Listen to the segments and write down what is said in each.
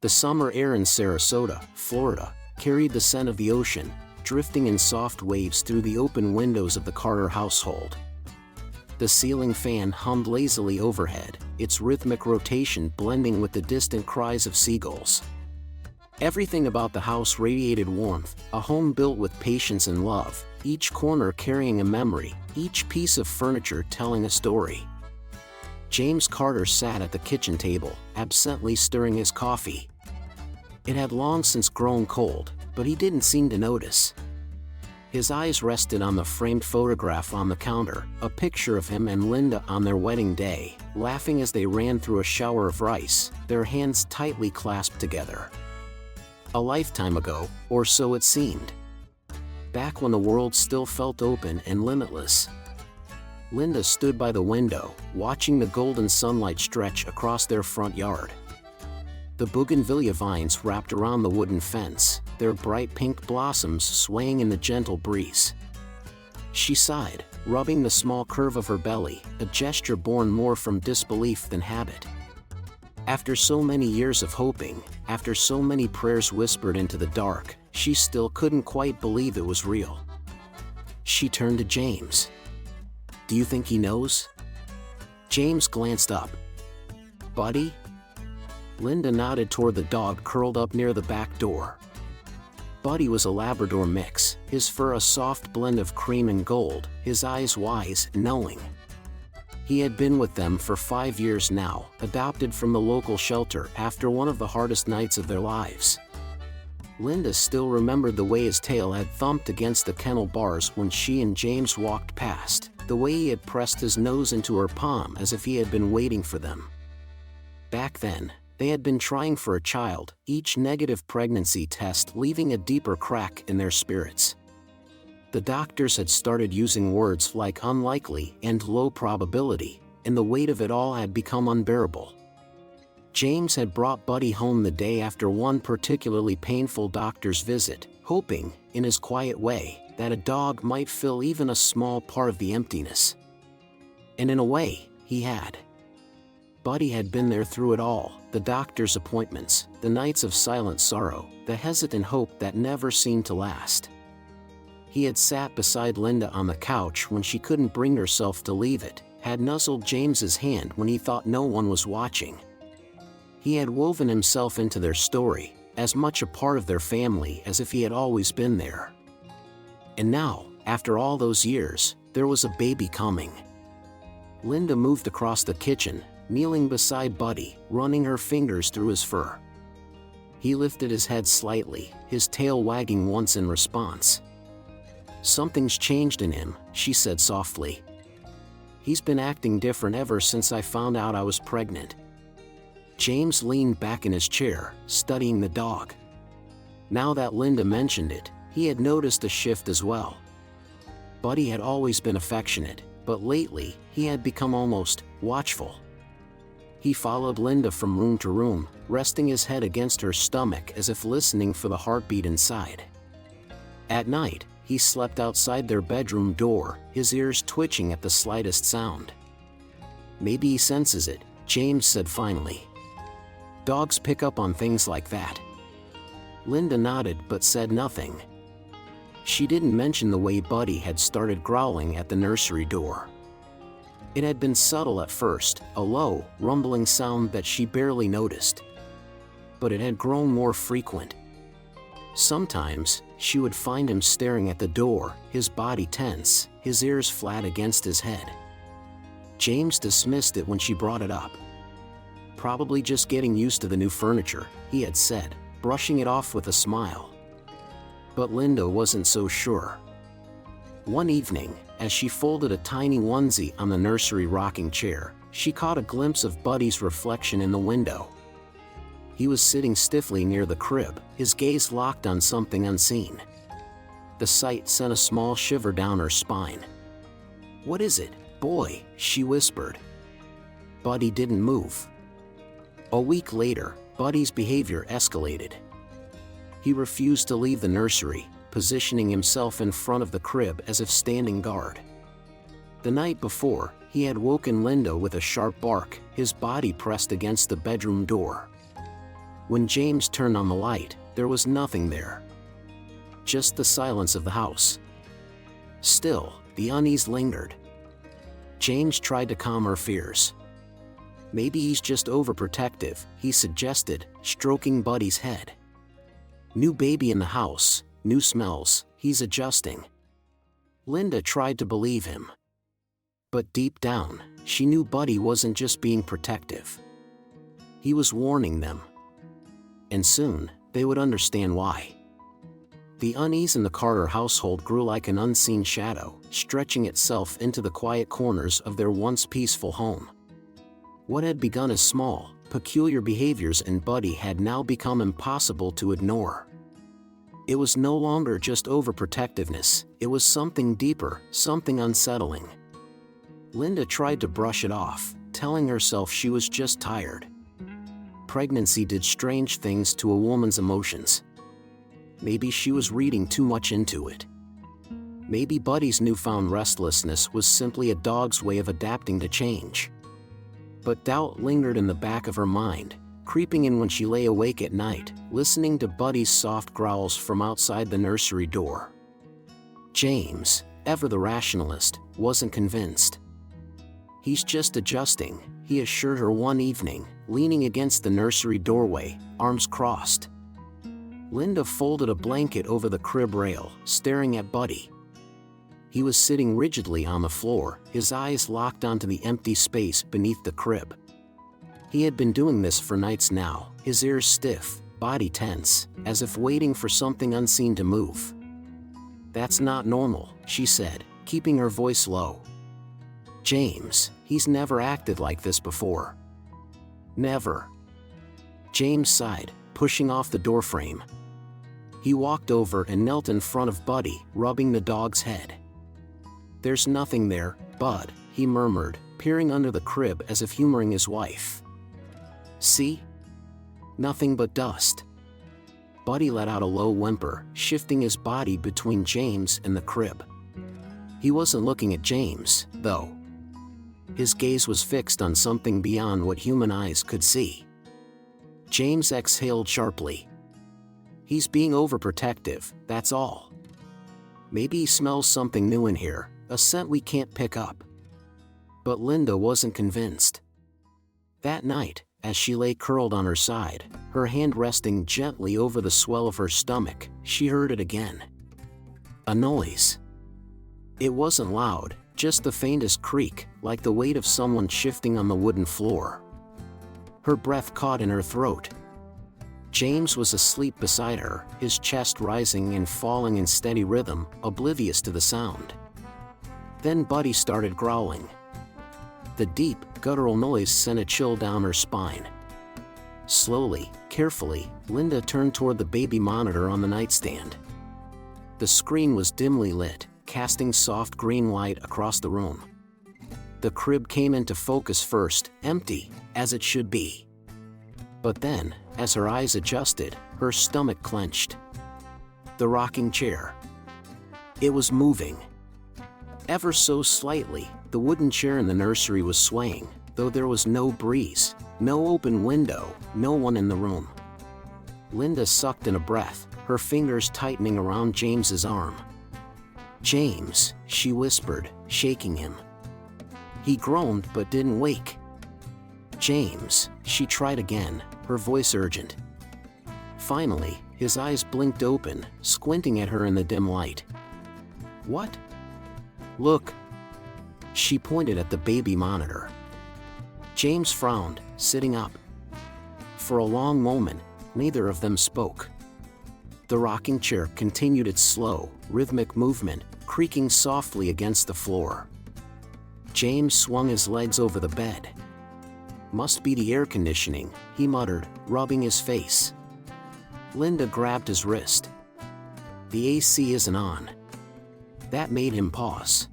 The summer air in Sarasota, Florida, carried the scent of the ocean, drifting in soft waves through the open windows of the Carter household. The ceiling fan hummed lazily overhead, its rhythmic rotation blending with the distant cries of seagulls. Everything about the house radiated warmth, a home built with patience and love, each corner carrying a memory, each piece of furniture telling a story. James Carter sat at the kitchen table, absently stirring his coffee. It had long since grown cold, but he didn't seem to notice. His eyes rested on the framed photograph on the counter, a picture of him and Linda on their wedding day, laughing as they ran through a shower of rice, their hands tightly clasped together. A lifetime ago, or so it seemed. Back when the world still felt open and limitless. Linda stood by the window, watching the golden sunlight stretch across their front yard. The bougainvillea vines wrapped around the wooden fence, their bright pink blossoms swaying in the gentle breeze. She sighed, rubbing the small curve of her belly, a gesture born more from disbelief than habit. After so many years of hoping, after so many prayers whispered into the dark, she still couldn't quite believe it was real. She turned to James. "Do you think he knows?" James glanced up. "Buddy?" Linda nodded toward the dog curled up near the back door. Buddy was a Labrador mix, his fur a soft blend of cream and gold, his eyes wise, knowing. He had been with them for 5 years now, adopted from the local shelter after one of the hardest nights of their lives. Linda still remembered the way his tail had thumped against the kennel bars when she and James walked past, the way he had pressed his nose into her palm as if he had been waiting for them. Back then, they had been trying for a child, each negative pregnancy test leaving a deeper crack in their spirits. The doctors had started using words like unlikely and low probability, and the weight of it all had become unbearable. James had brought Buddy home the day after one particularly painful doctor's visit, hoping, in his quiet way, that a dog might fill even a small part of the emptiness. And in a way, he had. Buddy had been there through it all, the doctor's appointments, the nights of silent sorrow, the hesitant hope that never seemed to last. He had sat beside Linda on the couch when she couldn't bring herself to leave it, had nuzzled James's hand when he thought no one was watching. He had woven himself into their story, as much a part of their family as if he had always been there. And now, after all those years, there was a baby coming. Linda moved across the kitchen, kneeling beside Buddy, running her fingers through his fur. He lifted his head slightly, his tail wagging once in response. "Something's changed in him," she said softly. "He's been acting different ever since I found out I was pregnant." James leaned back in his chair, studying the dog. Now that Linda mentioned it, he had noticed a shift as well. Buddy had always been affectionate, but lately, he had become almost watchful. He followed Linda from room to room, resting his head against her stomach as if listening for the heartbeat inside. At night, he slept outside their bedroom door, his ears twitching at the slightest sound. "Maybe he senses it," James said finally. "Dogs pick up on things like that." Linda nodded but said nothing. She didn't mention the way Buddy had started growling at the nursery door. It had been subtle at first, a low, rumbling sound that she barely noticed. But it had grown more frequent. Sometimes, she would find him staring at the door, his body tense, his ears flat against his head. James dismissed it when she brought it up. "Probably just getting used to the new furniture," he had said, brushing it off with a smile. But Linda wasn't so sure. One evening, as she folded a tiny onesie on the nursery rocking chair, she caught a glimpse of Buddy's reflection in the window. He was sitting stiffly near the crib, his gaze locked on something unseen. The sight sent a small shiver down her spine. "What is it, boy?" she whispered. Buddy didn't move. A week later, Buddy's behavior escalated. He refused to leave the nursery, positioning himself in front of the crib as if standing guard. The night before, he had woken Linda with a sharp bark, his body pressed against the bedroom door. When James turned on the light, there was nothing there. Just the silence of the house. Still, the unease lingered. James tried to calm her fears. "Maybe he's just overprotective," he suggested, stroking Buddy's head. "New baby in the house, new smells, he's adjusting." Linda tried to believe him. But deep down, she knew Buddy wasn't just being protective. He was warning them. And soon, they would understand why. The unease in the Carter household grew like an unseen shadow, stretching itself into the quiet corners of their once peaceful home. What had begun as small, peculiar behaviors in Buddy had now become impossible to ignore. It was no longer just overprotectiveness, it was something deeper, something unsettling. Linda tried to brush it off, telling herself she was just tired. Pregnancy did strange things to a woman's emotions. Maybe she was reading too much into it. Maybe Buddy's newfound restlessness was simply a dog's way of adapting to change. But doubt lingered in the back of her mind, creeping in when she lay awake at night, listening to Buddy's soft growls from outside the nursery door. James, ever the rationalist, wasn't convinced. "He's just adjusting," he assured her one evening, leaning against the nursery doorway, arms crossed. Linda folded a blanket over the crib rail, staring at Buddy. He was sitting rigidly on the floor, his eyes locked onto the empty space beneath the crib. He had been doing this for nights now, his ears stiff, body tense, as if waiting for something unseen to move. "That's not normal," she said, keeping her voice low. "James, he's never acted like this before." "Never." James sighed, pushing off the doorframe. He walked over and knelt in front of Buddy, rubbing the dog's head. "There's nothing there, Bud," he murmured, peering under the crib as if humoring his wife. "See? Nothing but dust." Buddy let out a low whimper, shifting his body between James and the crib. He wasn't looking at James, though. His gaze was fixed on something beyond what human eyes could see. James exhaled sharply. "He's being overprotective, that's all. Maybe he smells something new in here, a scent we can't pick up." But Linda wasn't convinced. That night, as she lay curled on her side, her hand resting gently over the swell of her stomach, she heard it again. A noise. It wasn't loud, just the faintest creak, like the weight of someone shifting on the wooden floor. Her breath caught in her throat. James was asleep beside her, his chest rising and falling in steady rhythm, oblivious to the sound. Then Buddy started growling. The deep, guttural noise sent a chill down her spine. Slowly, carefully, Linda turned toward the baby monitor on the nightstand. The screen was dimly lit, casting soft green light across the room. The crib came into focus first, empty, as it should be. But then, as her eyes adjusted, her stomach clenched. The rocking chair. It was moving. Ever so slightly, the wooden chair in the nursery was swaying, though there was no breeze, no open window, no one in the room. Linda sucked in a breath, her fingers tightening around James's arm. "James," she whispered, shaking him. He groaned but didn't wake. "James," she tried again, her voice urgent. Finally, his eyes blinked open, squinting at her in the dim light. "What?" "Look." She pointed at the baby monitor. James frowned, sitting up. For a long moment, neither of them spoke. The rocking chair continued its slow, rhythmic movement, creaking softly against the floor. James swung his legs over the bed. "Must be the air conditioning," he muttered, rubbing his face. Linda grabbed his wrist. "The AC isn't on." That made him pause.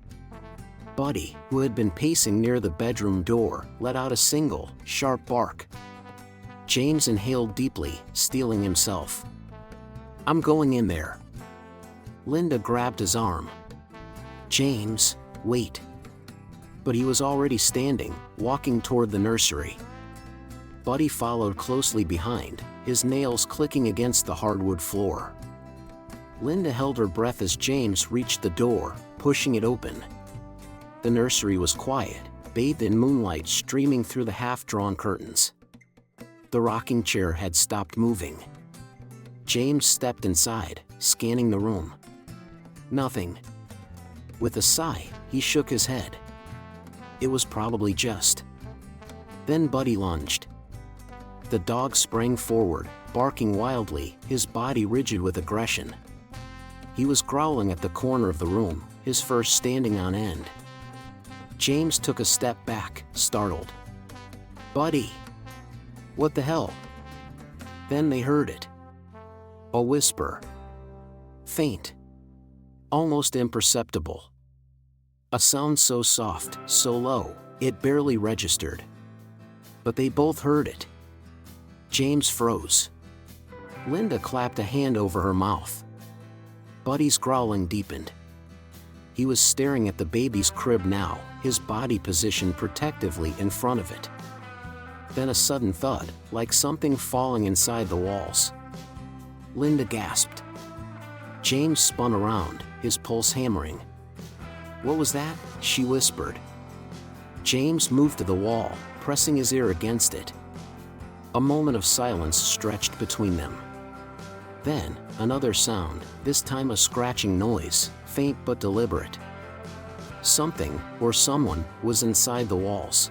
Buddy, who had been pacing near the bedroom door, let out a single, sharp bark. James inhaled deeply, steeling himself. "I'm going in there." Linda grabbed his arm. "James, wait." But he was already standing, walking toward the nursery. Buddy followed closely behind, his nails clicking against the hardwood floor. Linda held her breath as James reached the door, pushing it open. The nursery was quiet, bathed in moonlight streaming through the half-drawn curtains. The rocking chair had stopped moving. James stepped inside, scanning the room. Nothing. With a sigh, he shook his head. It was probably just. Then Buddy lunged. The dog sprang forward, barking wildly, his body rigid with aggression. He was growling at the corner of the room, his fur standing on end. James took a step back, startled. "Buddy! What the hell?" Then they heard it. A whisper. Faint. Almost imperceptible. A sound so soft, so low, it barely registered. But they both heard it. James froze. Linda clapped a hand over her mouth. Buddy's growling deepened. He was staring at the baby's crib now, his body positioned protectively in front of it. Then a sudden thud, like something falling inside the walls. Linda gasped. James spun around, his pulse hammering. "What was that?" she whispered. James moved to the wall, pressing his ear against it. A moment of silence stretched between them. Then, another sound, this time a scratching noise, faint but deliberate. Something, or someone, was inside the walls.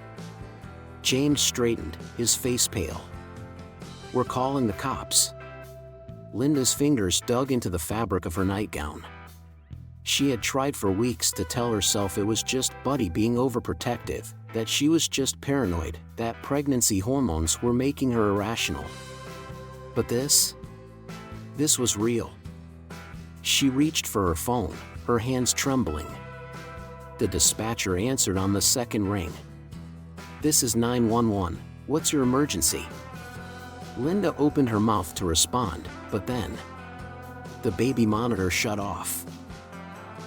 James straightened, his face pale. "We're calling the cops." Linda's fingers dug into the fabric of her nightgown. She had tried for weeks to tell herself it was just Buddy being overprotective, that she was just paranoid, that pregnancy hormones were making her irrational. But this was real. She reached for her phone, her hands trembling. The dispatcher answered on the second ring. "This is 911, what's your emergency?" Linda opened her mouth to respond, but then the baby monitor shut off.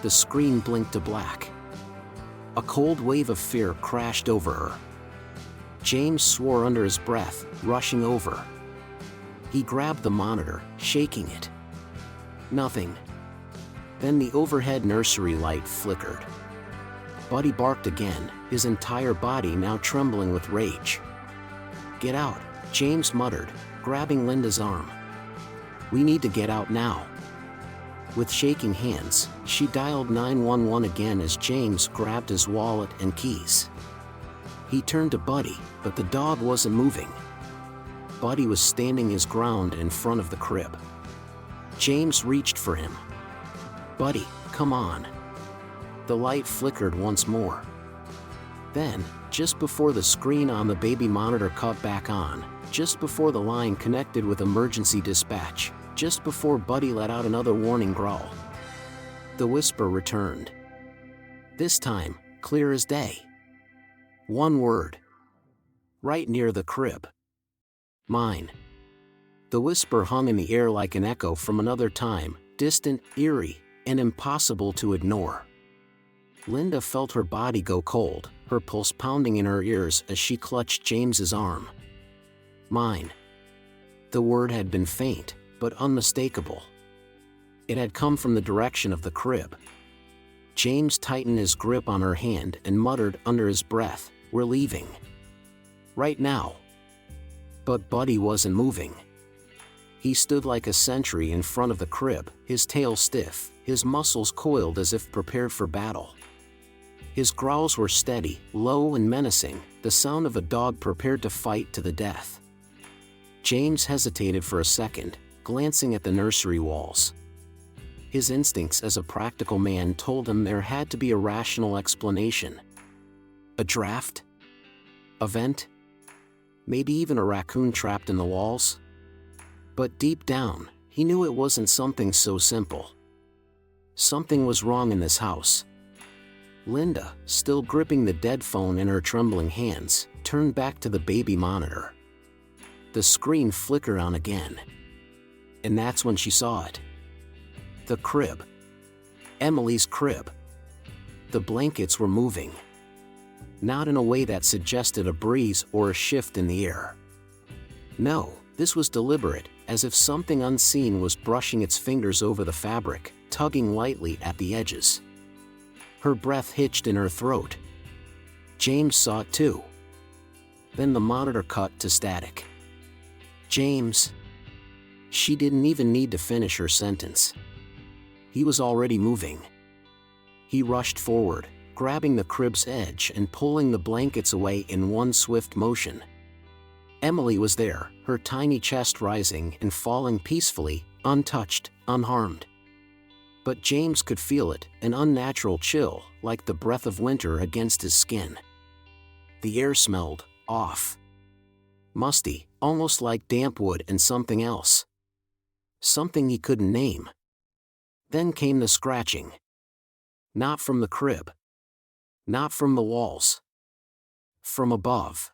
The screen blinked to black. A cold wave of fear crashed over her. James swore under his breath, rushing over. He grabbed the monitor, shaking it. Nothing. Then the overhead nursery light flickered. Buddy barked again, his entire body now trembling with rage. "Get out," James muttered, grabbing Linda's arm. "We need to get out now." With shaking hands, she dialed 911 again as James grabbed his wallet and keys. He turned to Buddy, but the dog wasn't moving. Buddy was standing his ground in front of the crib. James reached for him. "Buddy, come on." The light flickered once more. Then, just before the screen on the baby monitor cut back on, just before the line connected with emergency dispatch, just before Buddy let out another warning growl, the whisper returned. This time, clear as day. One word. Right near the crib. "Mine." The whisper hung in the air like an echo from another time, distant, eerie, and impossible to ignore. Linda felt her body go cold, her pulse pounding in her ears as she clutched James's arm. "Mine." The word had been faint, but unmistakable. It had come from the direction of the crib. James tightened his grip on her hand and muttered under his breath, "We're leaving. Right now." But Buddy wasn't moving. He stood like a sentry in front of the crib, his tail stiff, his muscles coiled as if prepared for battle. His growls were steady, low and menacing, the sound of a dog prepared to fight to the death. James hesitated for a second, glancing at the nursery walls. His instincts as a practical man told him there had to be a rational explanation. A draft? A vent? Maybe even a raccoon trapped in the walls? But deep down, he knew it wasn't something so simple. Something was wrong in this house. Linda, still gripping the dead phone in her trembling hands, turned back to the baby monitor. The screen flickered on again. And that's when she saw it. The crib. Emily's crib. The blankets were moving. Not in a way that suggested a breeze or a shift in the air. No, This was deliberate, as if something unseen was brushing its fingers over the fabric, tugging lightly at the edges. Her breath hitched in her throat. James saw it too. Then the monitor cut to static. James. She didn't even need to finish her sentence. He was already moving. He rushed forward, grabbing the crib's edge and pulling the blankets away in one swift motion. Emily was there, her tiny chest rising and falling peacefully, untouched, unharmed. But James could feel it, an unnatural chill, like the breath of winter against his skin. The air smelled off. Musty, almost like damp wood and something else. Something he couldn't name. Then came the scratching. Not from the crib. Not from the walls. From above.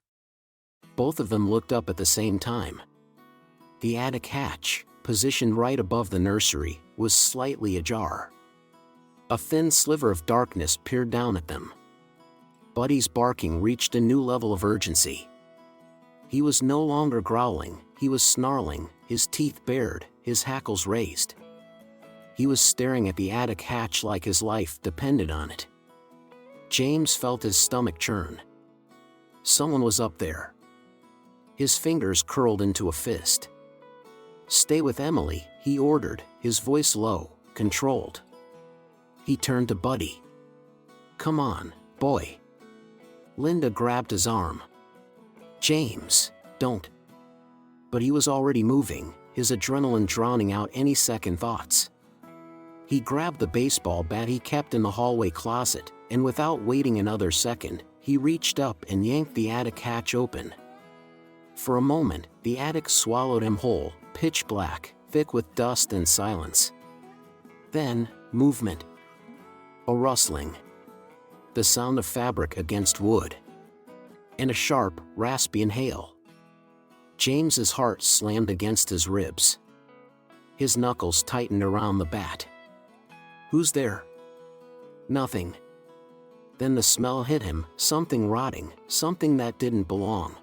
Both of them looked up at the same time. The attic hatch, positioned right above the nursery, was slightly ajar. A thin sliver of darkness peered down at them. Buddy's barking reached a new level of urgency. He was no longer growling, he was snarling, his teeth bared, his hackles raised. He was staring at the attic hatch like his life depended on it. James felt his stomach churn. Someone was up there. His fingers curled into a fist. "Stay with Emily," he ordered, his voice low, controlled. He turned to Buddy. "Come on, boy." Linda grabbed his arm. "James, don't." But he was already moving, his adrenaline drowning out any second thoughts. He grabbed the baseball bat he kept in the hallway closet, and without waiting another second, he reached up and yanked the attic hatch open. For a moment, the attic swallowed him whole, pitch black, thick with dust and silence. Then, movement. A rustling. The sound of fabric against wood. And a sharp, raspy inhale. James's heart slammed against his ribs. His knuckles tightened around the bat. "Who's there?" "Nothing." Then the smell hit him, something rotting, something that didn't belong.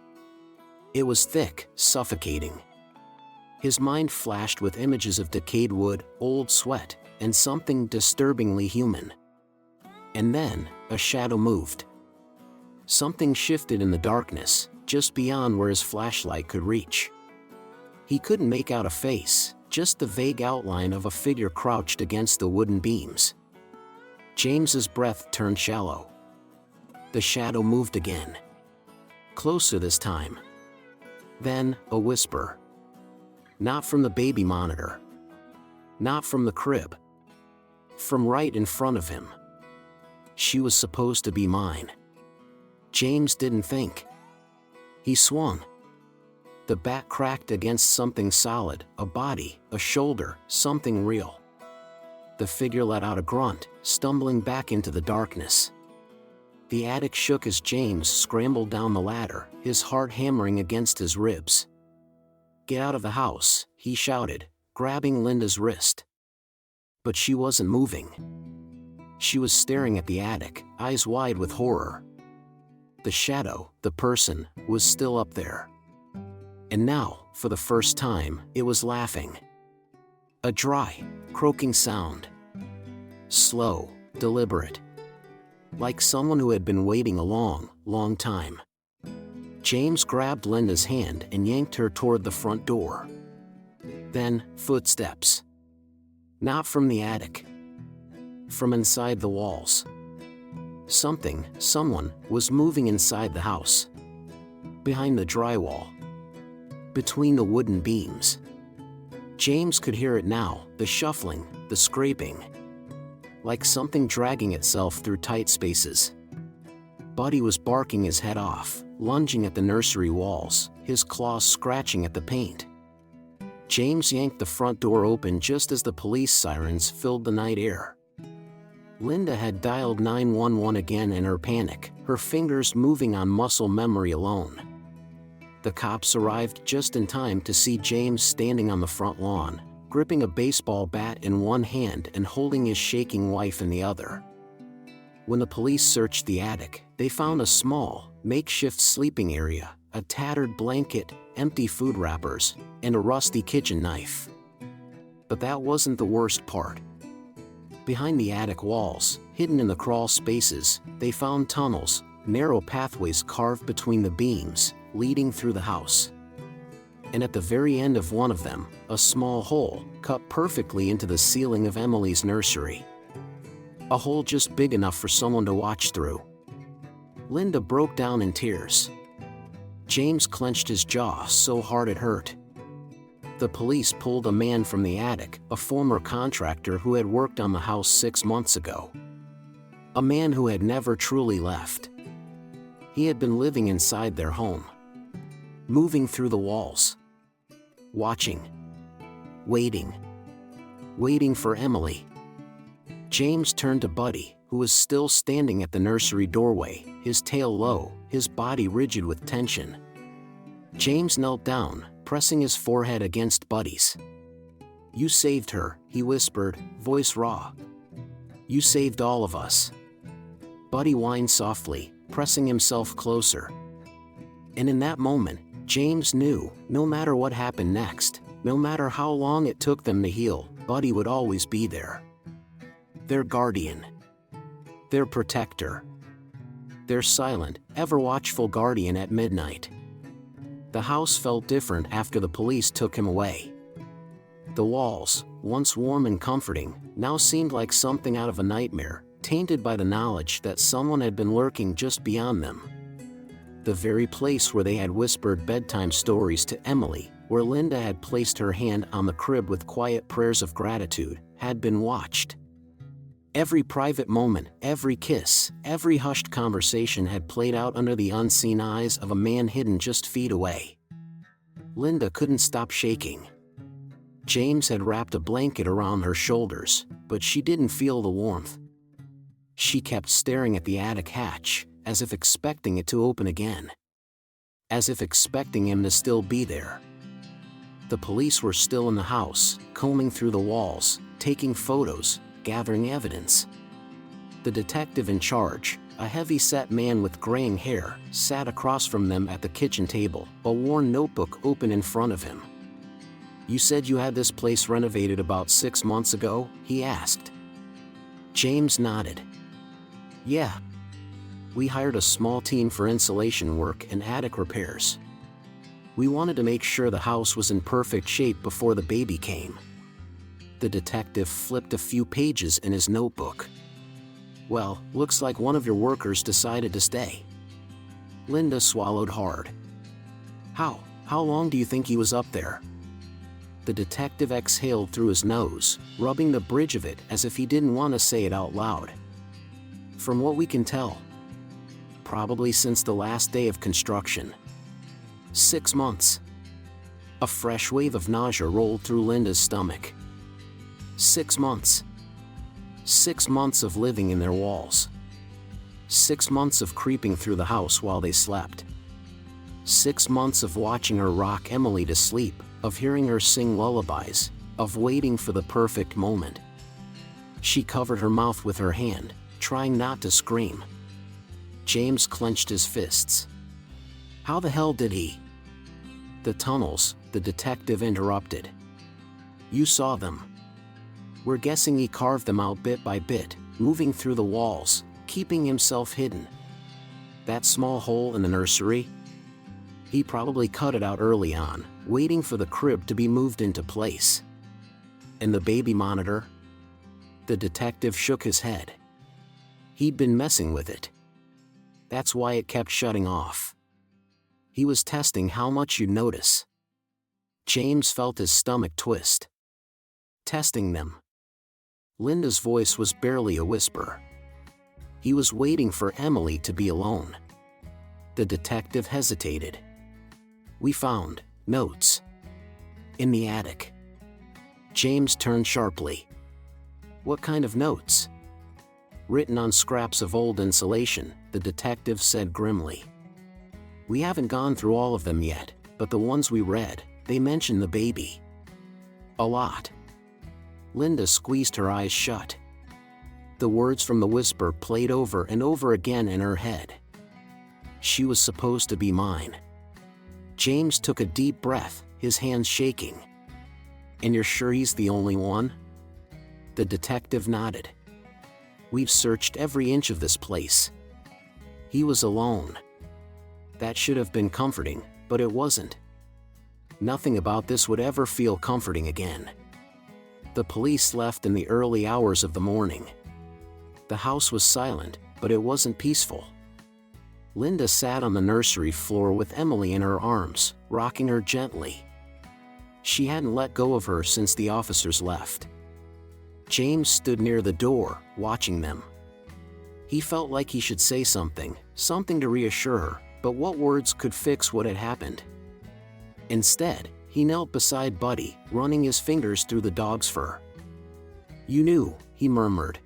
It was thick, suffocating. His mind flashed with images of decayed wood, old sweat, and something disturbingly human. And then, a shadow moved. Something shifted in the darkness, just beyond where his flashlight could reach. He couldn't make out a face, just the vague outline of a figure crouched against the wooden beams. James's breath turned shallow. The shadow moved again. Closer this time. Then, a whisper. Not from the baby monitor. Not from the crib. From right in front of him. "She was supposed to be mine." James didn't think. He swung. The bat cracked against something solid, a body, a shoulder, something real. The figure let out a grunt, stumbling back into the darkness. The attic shook as James scrambled down the ladder, his heart hammering against his ribs. "Get out of the house," he shouted, grabbing Linda's wrist. But she wasn't moving. She was staring at the attic, eyes wide with horror. The shadow, the person, was still up there. And now, for the first time, it was laughing. A dry, croaking sound. Slow, deliberate. Like someone who had been waiting a long, long time. James grabbed Linda's hand and yanked her toward the front door. Then, footsteps. Not from the attic. From inside the walls. Someone, was moving inside the house. Behind the drywall. Between the wooden beams. James could hear it now, the shuffling, the scraping. Like something dragging itself through tight spaces. Buddy was barking his head off, lunging at the nursery walls, his claws scratching at the paint. James yanked the front door open just as the police sirens filled the night air. Linda had dialed 911 again in her panic, her fingers moving on muscle memory alone. The cops arrived just in time to see James standing on the front lawn, gripping a baseball bat in one hand and holding his shaking wife in the other. When the police searched the attic, they found a small, makeshift sleeping area, a tattered blanket, empty food wrappers, and a rusty kitchen knife. But that wasn't the worst part. Behind the attic walls, hidden in the crawl spaces, they found tunnels, narrow pathways carved between the beams, leading through the house. And at the very end of one of them, a small hole, cut perfectly into the ceiling of Emily's nursery. A hole just big enough for someone to watch through. Linda broke down in tears. James clenched his jaw so hard it hurt. The police pulled a man from the attic, a former contractor who had worked on the house 6 months ago. A man who had never truly left. He had been living inside their home. Moving through the walls. Watching. Waiting for Emily. James turned to Buddy, who was still standing at the nursery doorway, his tail low, his body rigid with tension. James knelt down, pressing his forehead against Buddy's. "You saved her," he whispered, voice raw. "You saved all of us." Buddy whined softly, pressing himself closer. And in that moment, James knew, no matter what happened next, no matter how long it took them to heal, Buddy would always be there. Their guardian. Their protector. Their silent, ever-watchful guardian at midnight. The house felt different after the police took him away. The walls, once warm and comforting, now seemed like something out of a nightmare, tainted by the knowledge that someone had been lurking just beyond them. The very place where they had whispered bedtime stories to Emily, where Linda had placed her hand on the crib with quiet prayers of gratitude, had been watched. Every private moment, every kiss, every hushed conversation had played out under the unseen eyes of a man hidden just feet away. Linda couldn't stop shaking. James had wrapped a blanket around her shoulders, but she didn't feel the warmth. She kept staring at the attic hatch, as if expecting it to open again. As if expecting him to still be there. The police were still in the house, combing through the walls, taking photos, gathering evidence. The detective in charge, a heavy-set man with graying hair, sat across from them at the kitchen table, a worn notebook open in front of him. "You said you had this place renovated about 6 months ago?" he asked. James nodded. "Yeah. We hired a small team for insulation work and attic repairs. We wanted to make sure the house was in perfect shape before the baby came." The detective flipped a few pages in his notebook. "Well, looks like one of your workers decided to stay." Linda swallowed hard. How long do you think he was up there?" The detective exhaled through his nose, rubbing the bridge of it as if he didn't want to say it out loud. "From what we can tell, probably since the last day of construction. 6 months. A fresh wave of nausea rolled through Linda's stomach. 6 months. 6 months of living in their walls. 6 months of creeping through the house while they slept. 6 months of watching her rock Emily to sleep, of hearing her sing lullabies, of waiting for the perfect moment. She covered her mouth with her hand, trying not to scream. James clenched his fists. "How the hell did he?" "The tunnels," the detective interrupted. "You saw them. We're guessing he carved them out bit by bit, moving through the walls, keeping himself hidden. That small hole in the nursery? He probably cut it out early on, waiting for the crib to be moved into place. And the baby monitor?" The detective shook his head. "He'd been messing with it. That's why it kept shutting off. He was testing how much you'd notice." James felt his stomach twist. Testing them. Linda's voice was barely a whisper. He was waiting for Emily to be alone. The detective hesitated. "We found notes in the attic." James turned sharply. "What kind of notes?" "Written on scraps of old insulation," the detective said grimly. "We haven't gone through all of them yet, but the ones we read, they mention the baby. A lot." Linda squeezed her eyes shut. The words from the whisper played over and over again in her head. "She was supposed to be mine. James took a deep breath, his hands shaking. "And you're sure he's the only one?" The detective nodded. "We've searched every inch of this place. He was alone." That should have been comforting, but it wasn't. Nothing about this would ever feel comforting again. The police left in the early hours of the morning. The house was silent, but it wasn't peaceful. Linda sat on the nursery floor with Emily in her arms, rocking her gently. She hadn't let go of her since the officers left. James stood near the door, watching them. He felt like he should say something to reassure her, but what words could fix what had happened? Instead, he knelt beside Buddy, running his fingers through the dog's fur. "You knew," he murmured.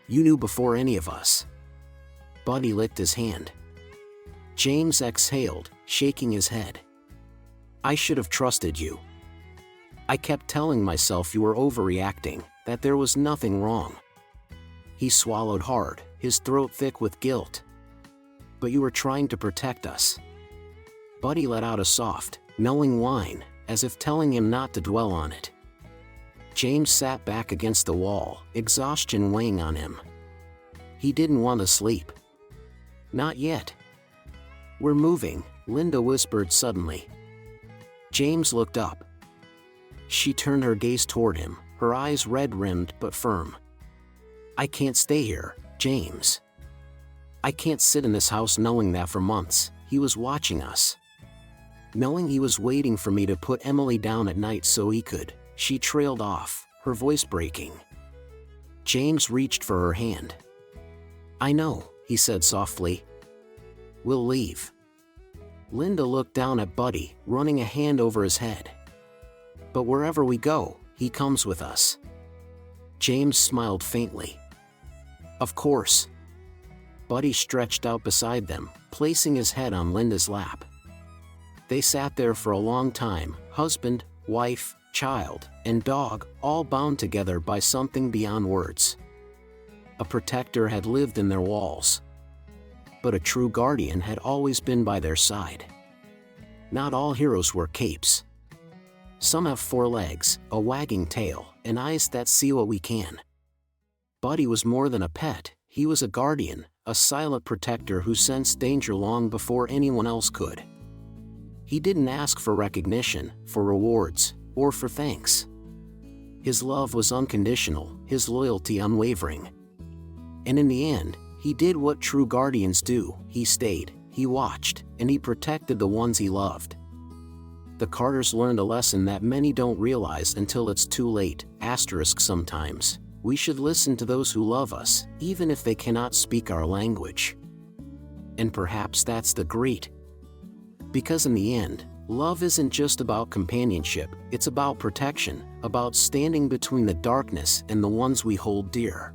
"You knew before any of us." Buddy licked his hand. James exhaled, shaking his head. "I should have trusted you. I kept telling myself you were overreacting, that there was nothing wrong." He swallowed hard, his throat thick with guilt. "But you were trying to protect us." Buddy let out a soft, knowing whine, as if telling him not to dwell on it. James sat back against the wall, exhaustion weighing on him. He didn't want to sleep. Not yet. "We're moving," Linda whispered suddenly. James looked up. She turned her gaze toward him, her eyes red-rimmed but firm. "I can't stay here, James. I can't sit in this house knowing that for months he was watching us. Knowing he was waiting for me to put Emily down at night so he could." She trailed off, her voice breaking. James reached for her hand. "I know," he said softly. "We'll leave." Linda looked down at Buddy, running a hand over his head. "But wherever we go, he comes with us." James smiled faintly. "Of course." Buddy stretched out beside them, placing his head on Linda's lap. They sat there for a long time, husband, wife, child, and dog, all bound together by something beyond words. A protector had lived in their walls. But a true guardian had always been by their side. Not all heroes wear capes. Some have 4 legs, a wagging tail, and eyes that see what we can. Buddy was more than a pet, he was a guardian, a silent protector who sensed danger long before anyone else could. He didn't ask for recognition, for rewards, or for thanks. His love was unconditional, his loyalty unwavering. And in the end, he did what true guardians do: he stayed, he watched, and he protected the ones he loved. The Carters learned a lesson that many don't realize until it's too late. Sometimes, we should listen to those who love us, even if they cannot speak our language. And perhaps that's the great. Because in the end, love isn't just about companionship, it's about protection, about standing between the darkness and the ones we hold dear.